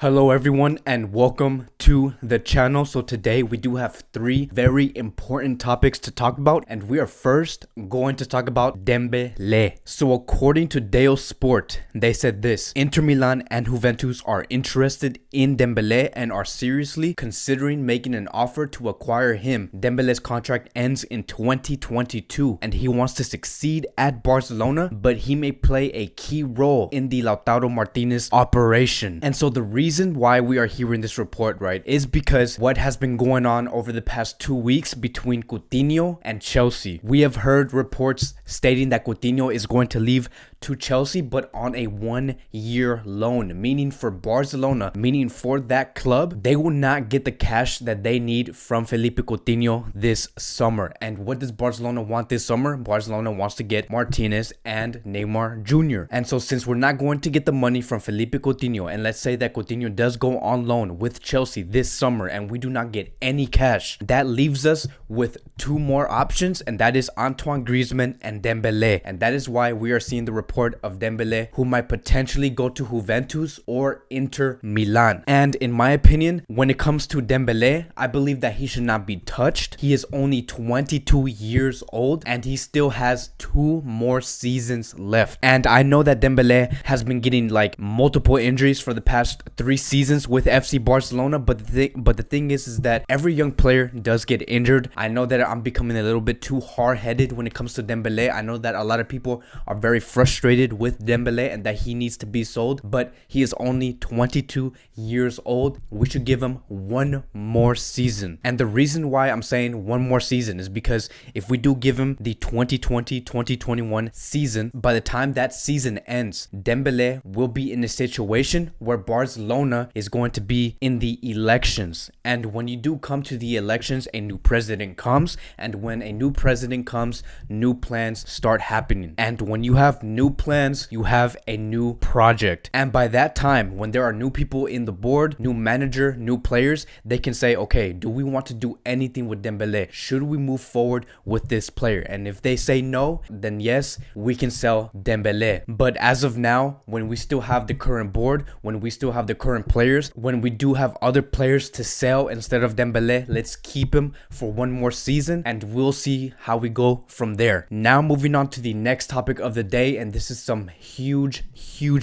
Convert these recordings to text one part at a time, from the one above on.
Hello everyone and welcome to the channel. So today we do have three very important topics to talk about, and we are first going to talk about Dembele. So according to Deo Sport, they said this: Inter Milan and Juventus are interested in Dembele and are seriously considering making an offer to acquire him. Dembele's contract ends in 2022 and he wants to succeed at Barcelona, but he may play a key role in the Lautaro Martinez operation. And so the reason why we are hearing this report, right, is because what has been going on over the past 2 weeks between Coutinho and Chelsea. We have heard reports stating that Coutinho is going to leave to Chelsea, but on a 1-year loan, meaning for Barcelona, meaning for that club, they will not get the cash that they need from Felipe Coutinho this summer. And what does Barcelona want this summer? Barcelona wants to get Martinez and Neymar Jr. And so since we're not going to get the money from Felipe Coutinho, and let's say that Coutinho does go on loan with Chelsea this summer and we do not get any cash, that leaves us with two more options, and that is Antoine Griezmann and Dembele. And that is why we are seeing the report of Dembele, who might potentially go to Juventus or Inter Milan. And in my opinion, when it comes to Dembele, I believe that he should not be touched. He is only 22 years old and he still has 2 more seasons left. And I know that Dembele has been getting like multiple injuries for the past 3 seasons with FC Barcelona, but the thing is that every young player does get injured. I know that I'm becoming a little bit too hard-headed when it comes to Dembele. I know that a lot of people are very frustrated with Dembele and that he needs to be sold, but he is only 22 years old. We should give him 1 more season. And the reason why I'm saying 1 more season is because if we do give him the 2020-2021 season, by the time that season ends, Dembele will be in a situation where Barcelona is going to be in the elections. And when you do come to the elections, a new president comes, and when a new president comes, new plans start happening. And when you have new plans, you have a new project. And by that time, when there are new people in the board, new manager, new players, they can say, okay, do we want to do anything with Dembele? Should we move forward with this player? And if they say no, then yes, we can sell Dembele. But as of now, when we still have the current board, when we still have the current players, when we do have other players to sell instead of Dembele, let's keep him for 1 more season and we'll see how we go from there. Now moving on to the next topic of the day, and this is some huge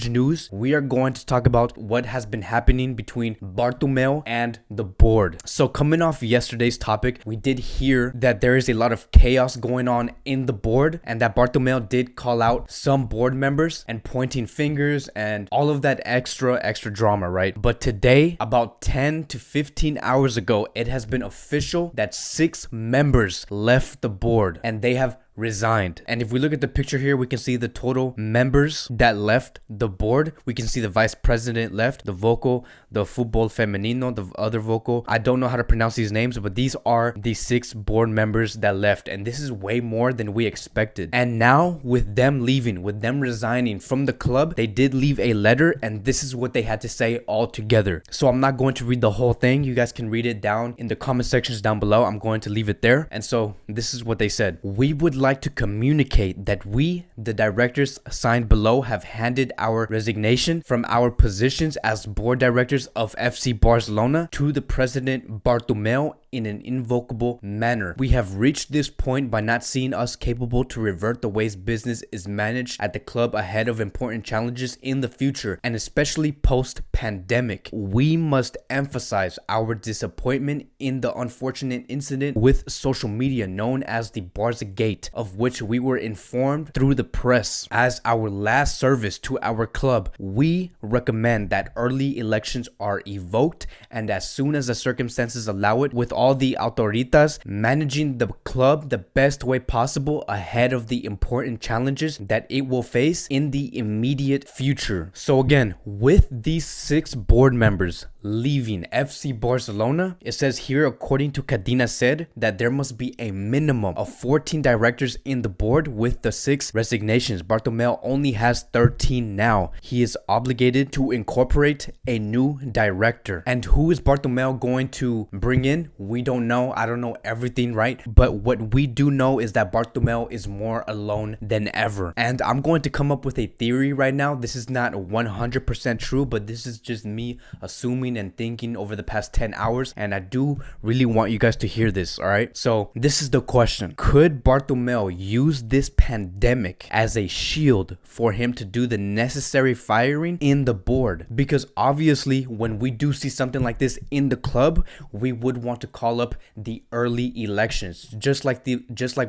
news. We are going to talk about what has been happening between Bartomeu and the board. So coming off yesterday's topic, we did hear that there is a lot of chaos going on in the board and that Bartomeu did call out some board members and pointing fingers and all of that extra drama, right? But today, about 10 to 15 hours ago, it has been official that 6 members left the board and they have resigned. And if we look at the picture here, we can see the total members that left the board. We can see the vice president left, the vocal, the football femenino, the other vocal. I don't know how to pronounce these names, but these are the 6 board members that left, and this is way more than we expected. And now with them leaving, with them resigning from the club, they did leave a letter, and this is what they had to say all together. So I'm not going to read the whole thing. You guys can read it down in the comment sections down below. I'm going to leave it there. And so this is what they said: we would like to communicate that we, the directors signed below, have handed our resignation from our positions as board directors of FC Barcelona to the president Bartomeu in an irrevocable manner. We have reached this point by not seeing us capable to revert the ways business is managed at the club ahead of important challenges in the future, and especially post-pandemic. We must emphasize our disappointment in the unfortunate incident with social media known as the Barca Gate, of which we were informed through the press. As our last service to our club, we recommend that early elections are evoked, and as soon as the circumstances allow it, with all the autoritas managing the club the best way possible ahead of the important challenges that it will face in the immediate future. So again, with these 6 board members leaving FC Barcelona, it says here, according to Cadena said, that there must be a minimum of 14 directors in the board with the 6 resignations. Bartomeu only has 13 now. He is obligated to incorporate a new director. And who is Bartomeu going to bring in? We don't know. I don't know everything, right? But what we do know is that Bartomeu is more alone than ever. And I'm going to come up with a theory right now. This is not 100% true, but this is just me assuming and thinking over the past 10 hours. And I do really want you guys to hear this, all right? So this is the question. Could Bartomeu use this pandemic as a shield for him to do the necessary firing in the board? Because obviously when we do see something like this in the club, we would want to call up the early elections, just like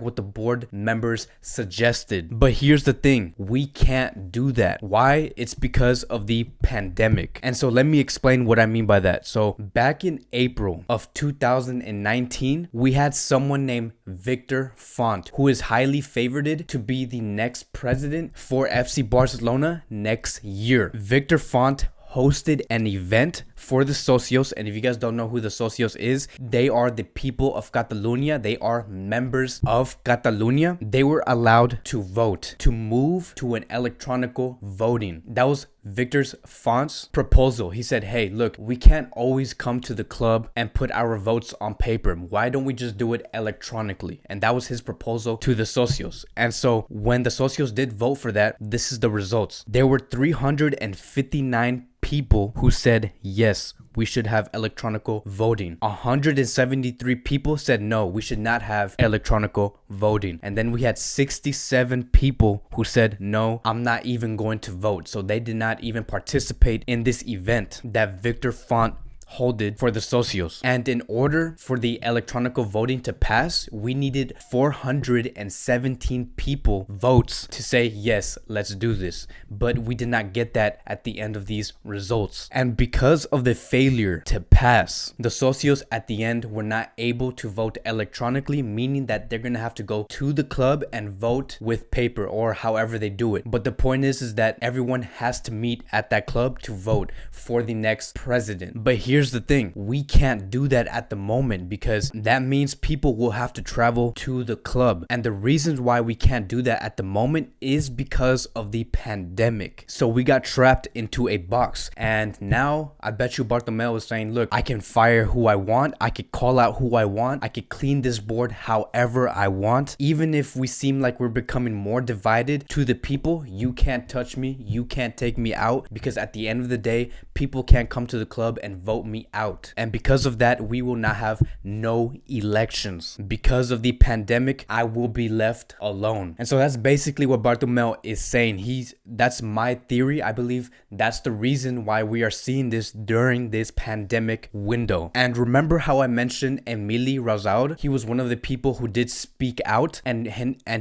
what the board members suggested. But here's the thing, we can't do that. Why? It's because of the pandemic. And so let me explain what I mean by that. So back in April of 2019, we had someone named Victor Font, who is highly favored to be the next president for FC Barcelona next year. Victor Font hosted an event for the socios, and if you guys don't know who the socios is, they are the people of Catalonia. They are members of Catalonia. They were allowed to vote, to move to an electronical voting. That was Victor Font's proposal. He said, hey, look, we can't always come to the club and put our votes on paper. Why don't we just do it electronically? And that was his proposal to the socios. And so when the socios did vote for that, this is the results. There were 359 people who said yes, we should have electronical voting. 173 people said no, we should not have electronical voting. And then we had 67 people who said no, I'm not even going to vote. So they did not even participate in this event that Victor Font holded for the socios. And in order for the electronical voting to pass, we needed 417 people votes to say yes, let's do this. But we did not get that at the end of these results. And because of the failure to pass, the socios at the end were not able to vote electronically, meaning that they're gonna have to go to the club and vote with paper or however they do it. But the point is that everyone has to meet at that club to vote for the next president. But here's the thing, we can't do that at the moment because that means people will have to travel to the club. And the reasons why we can't do that at the moment is because of the pandemic. So we got trapped into a box. And now I bet you Bartomeu is saying, look, I can fire who I want. I could call out who I want. I could clean this board however I want. Even if we seem like we're becoming more divided to the people, you can't touch me. You can't take me out, because at the end of the day, people can't come to the club and vote me out. And because of that, we will not have no elections. Because of the pandemic, I will be left alone. And so that's basically what Bartomeu is saying. That's my theory. I believe that's the reason why we are seeing this during this pandemic window. And remember how I mentioned EMILI ROUSAUD? He was one of the people who did speak out, and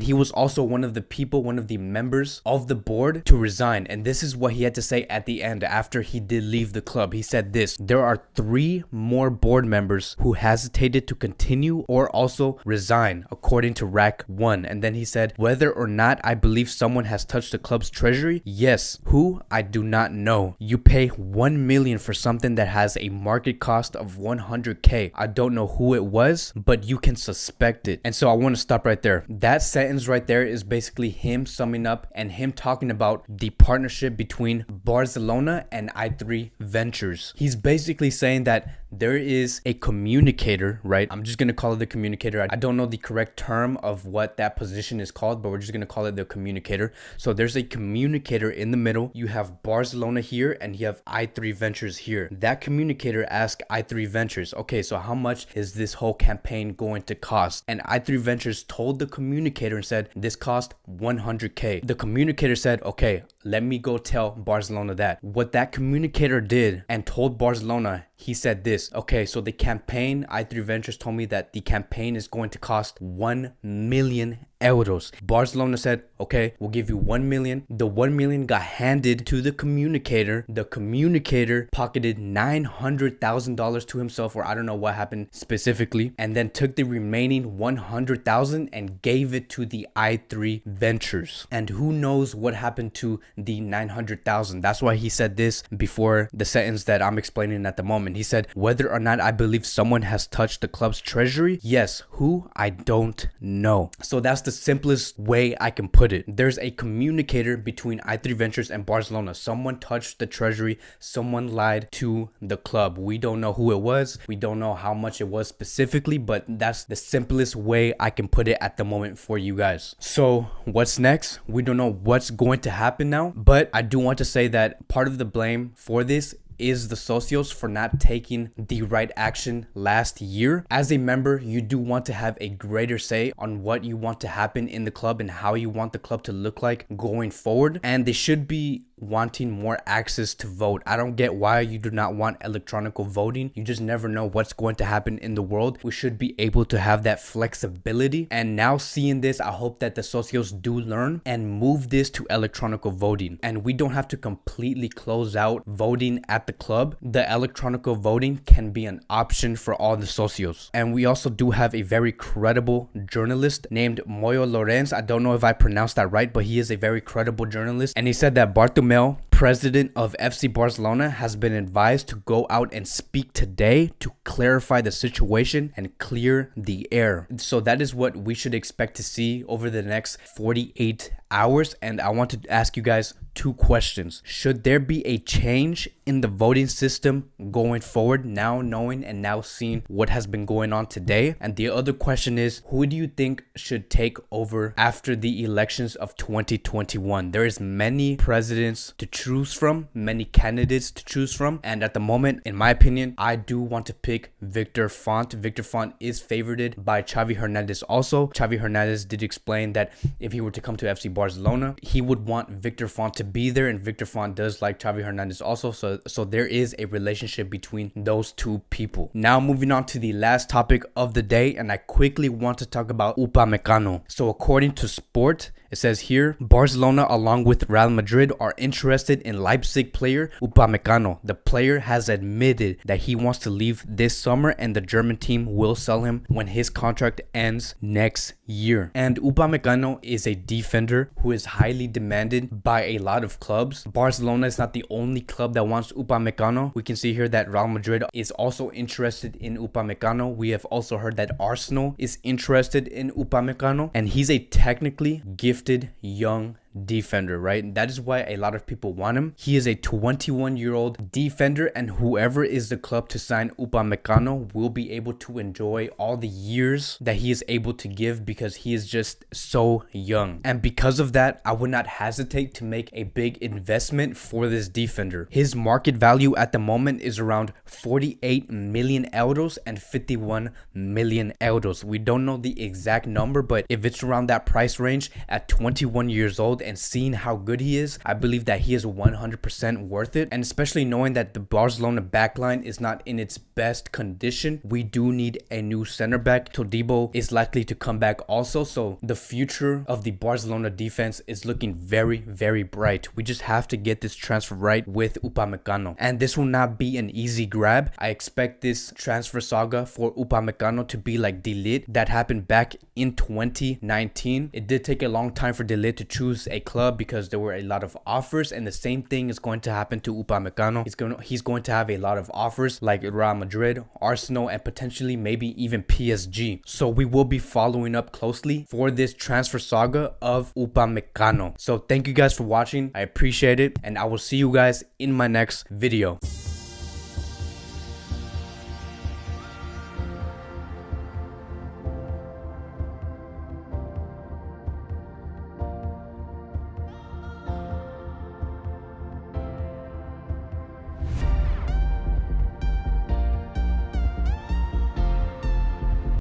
he was also one of the members of the board to resign. And this is what he had to say at the end after he did leave the club. He said this: there are 3 more board members who hesitated to continue or also resign, according to Rack 1. And then he said, whether or not I believe someone has touched the club's treasury, yes. Who? I do not know. You pay 1 million for something that has a market cost of 100K. I don't know who it was, but you can suspect it. And so I want to stop right there. That sentence right there is basically him summing up and him talking about the partnership between Barcelona and i3 Ventures. He's basically saying that there is a communicator, right? I'm just going to call it the communicator. I don't know the correct term of what that position is called, but we're just going to call it the communicator. So there's a communicator in the middle. You have Barcelona here and you have i3 Ventures here. That communicator asked i3 Ventures, okay, so how much is this whole campaign going to cost? And i3 Ventures told the communicator and said, this cost 100K. The communicator said, okay, let me go tell Barcelona that. What that communicator did and told Barcelona, he said this: okay, so the campaign, i3 Ventures told me that the campaign is going to cost 1 million euros. Barcelona said, okay, we'll give you 1 million. The 1 million got handed to the communicator. The communicator pocketed $900,000 to himself, or I don't know what happened specifically, and then took the remaining 100,000 and gave it to the i3 Ventures. And who knows what happened to the 900,000? That's why he said this before the sentence that I'm explaining at the moment. He said, whether or not I believe someone has touched the club's treasury, yes. Who? I don't know. So that's the simplest way I can put it. There's a communicator between i3 Ventures and Barcelona. Someone touched the treasury, someone lied to the club. We don't know who it was, we don't know how much it was specifically, but that's the simplest way I can put it at the moment for you guys. So what's next? We don't know what's going to happen now, but I do want to say that part of the blame for this is the socios for not taking the right action last year. As a member, you do want to have a greater say on what you want to happen in the club and how you want the club to look like going forward, and they should be wanting more access to vote. I don't get why you do not want electronic voting. You just never know what's going to happen in the world. We should be able to have that flexibility, and now seeing this, I hope that the socios do learn and move this to electronic voting, and we don't have to completely close out voting at the club. The electronic voting can be an option for all the socios. And we also do have a very credible journalist named Moyo Lorenz. I don't know if I pronounced that right, but he is a very credible journalist, and he said that Bartomeu, president of FC Barcelona, has been advised to go out and speak today to clarify the situation and clear the air. So that is what we should expect to see over the next 48 hours. And I want to ask you guys two questions. Should there be a change in the voting system going forward, now knowing and now seeing what has been going on today? And the other question is, who do you think should take over after the elections of 2021? There is many presidents to choose from, many candidates to choose from, and at the moment, in my opinion, I do want to pick Victor Font. Victor Font is favored by Xavi Hernandez also. Xavi Hernandez did explain that if he were to come to FC Barcelona, he would want Victor Font to be there, and Victor Font does like Xavi Hernandez also, so there is a relationship between those two people. Now moving on to the last topic of the day, and I quickly want to talk about Upamecano. So according to Sport, it says here, Barcelona along with Real Madrid are interested in Leipzig player Upamecano. The player has admitted that he wants to leave this summer, and the German team will sell him when his contract ends next year. And Upamecano is a defender who is highly demanded by a lot of clubs. Barcelona is not the only club that wants Upamecano. We can see here that Real Madrid is also interested in Upamecano. We have also heard that Arsenal is interested in Upamecano, and he's a technically gifted young defender, right? That is why a lot of people want him. He is a 21-year-old defender, and whoever is the club to sign Upamecano will be able to enjoy all the years that he is able to give, because he is just so young. And because of that, I would not hesitate to make a big investment for this defender. His market value at the moment is around 48 million euros and 51 million euros. We don't know the exact number, but if it's around that price range at 21 years old and seeing how good he is, I believe that he is 100% worth it. And especially knowing that the Barcelona backline is not in its best condition, we do need a new center back. Todibo is likely to come back also, so the future of the Barcelona defense is looking very, very bright. We just have to get this transfer right with Upamecano, and this will not be an easy grab. I expect this transfer saga for Upamecano to be like De Ligt that happened back in 2019. It did take a long time for De Ligt to choose a club because there were a lot of offers, and the same thing is going to happen to Upamecano. He's going to have a lot of offers like Real Madrid, Arsenal, and potentially maybe even PSG. So we will be following up closely for this transfer saga of Upamecano. So thank you guys for watching. I appreciate it, and I will see you guys in my next video.